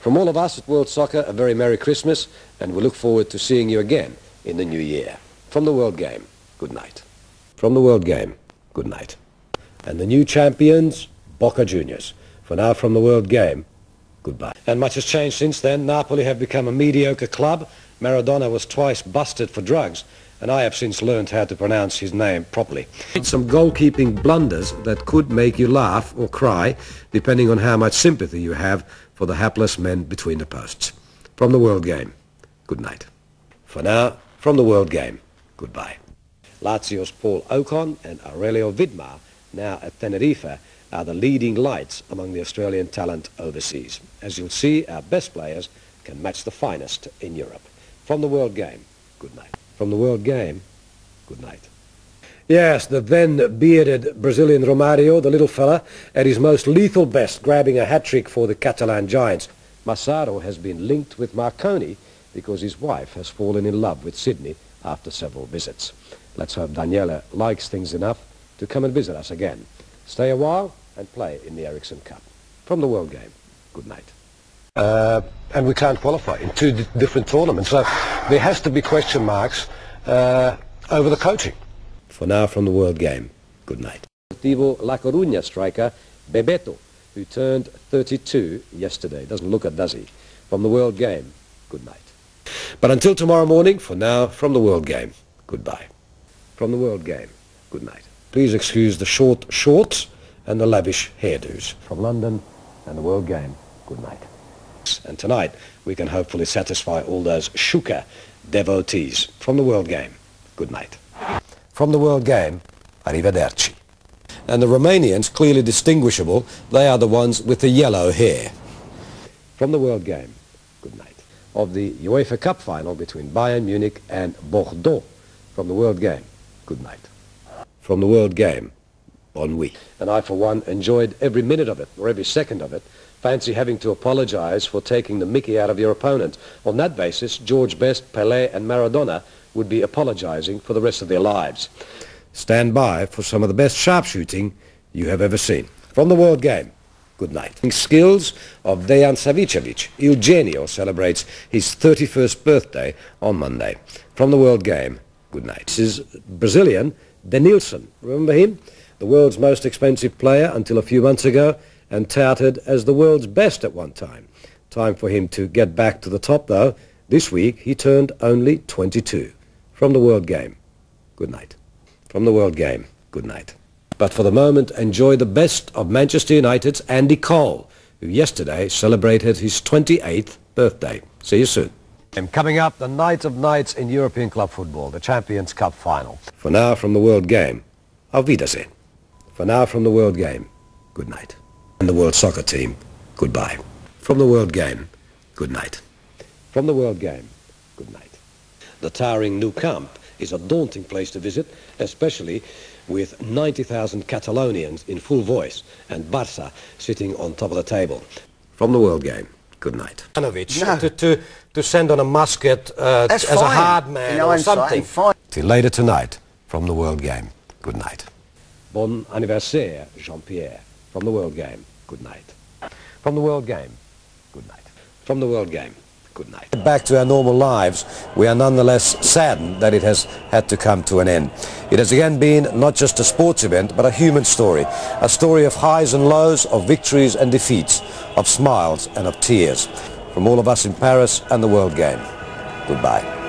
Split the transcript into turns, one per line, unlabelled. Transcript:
From all of us at World Soccer, a very Merry Christmas, and we look forward to seeing you again in the new year. From the World Game, good night. From the World Game, good night. And the new champions, Boca Juniors. For now, from the World Game, goodbye. And much has changed since then. Napoli have become a mediocre club. Maradona was twice busted for drugs, and I have since learned how to pronounce his name properly. Some goalkeeping blunders that could make you laugh or cry, depending on how much sympathy you have for the hapless men between the posts. From the World Game, good night. For now, from the World Game, goodbye. Lazio's Paul Ocon and Aurelio Vidmar, now at Tenerife, are the leading lights among the Australian talent overseas. As you'll see, our best players can match the finest in Europe. From the World Game, good night. From the World Game, good night. Yes, the then bearded Brazilian Romario, the little fella, at his most lethal best, grabbing a hat-trick for the Catalan Giants. Massaro has been linked with Marconi because his wife has fallen in love with Sydney after several visits. Let's hope Daniela likes things enough to come and visit us again. Stay a while and play in the Ericsson Cup. From the World Game, good night. And we can't qualify in two different tournaments, so there has to be question marks over the coaching. For now, from the World Game, good night. La Coruña striker Bebeto, who turned 32 yesterday. Doesn't look it, does he? From the World Game, good night. But until tomorrow morning, for now, from the World Game, goodbye. From the World Game, good night. Please excuse the short shorts and the lavish hairdos. From London and the World Game, good night. And tonight, we can hopefully satisfy all those Shuka devotees. From the World Game, good night. From the World Game, arrivederci. And the Romanians, clearly distinguishable, they are the ones with the yellow hair. From the World Game, good night. Of the UEFA Cup final between Bayern Munich and Bordeaux. From the World Game, good night. From the World Game, bon nuit. And I, for one, enjoyed every minute of it, or every second of it. Fancy having to apologize for taking the mickey out of your opponent. On that basis, George Best, Pelé and Maradona would be apologizing for the rest of their lives. Stand by for some of the best sharpshooting you have ever seen. From the World Game, good night. Skills of Dejan Savicevic. Eugenio celebrates his 31st birthday on Monday. From the World Game, good night. This is Brazilian Denilson. Remember him? The world's most expensive player until a few months ago, and touted as the world's best at one time. Time for him to get back to the top, though. This week, he turned only 22. From the World Game, good night. From the World Game, good night. But for the moment, enjoy the best of Manchester United's Andy Cole, who yesterday celebrated his 28th birthday. See you soon. And coming up, the night of nights in European club football, the Champions Cup final. For now, from the World Game, auf Wiedersehen. For now, from the World Game, good night. And the World Soccer Team, goodbye. From the World Game, good night. From the World Game, good night. The towering Nou Camp is a daunting place to visit, especially with 90,000 Catalonians in full voice and Barça sitting on top of the table. From the World Game, good night. No. To send on a musket as a hard man or something. Till later tonight, from the World Game, good night. Bon anniversaire, Jean-Pierre. From the World Game, good night. From the World Game, good night. From the World Game, good night. Back to our normal lives, we are nonetheless saddened that it has had to come to an end. It has again been not just a sports event, but a human story. A story of highs and lows, of victories and defeats, of smiles and of tears. From all of us in Paris and the World Game, goodbye.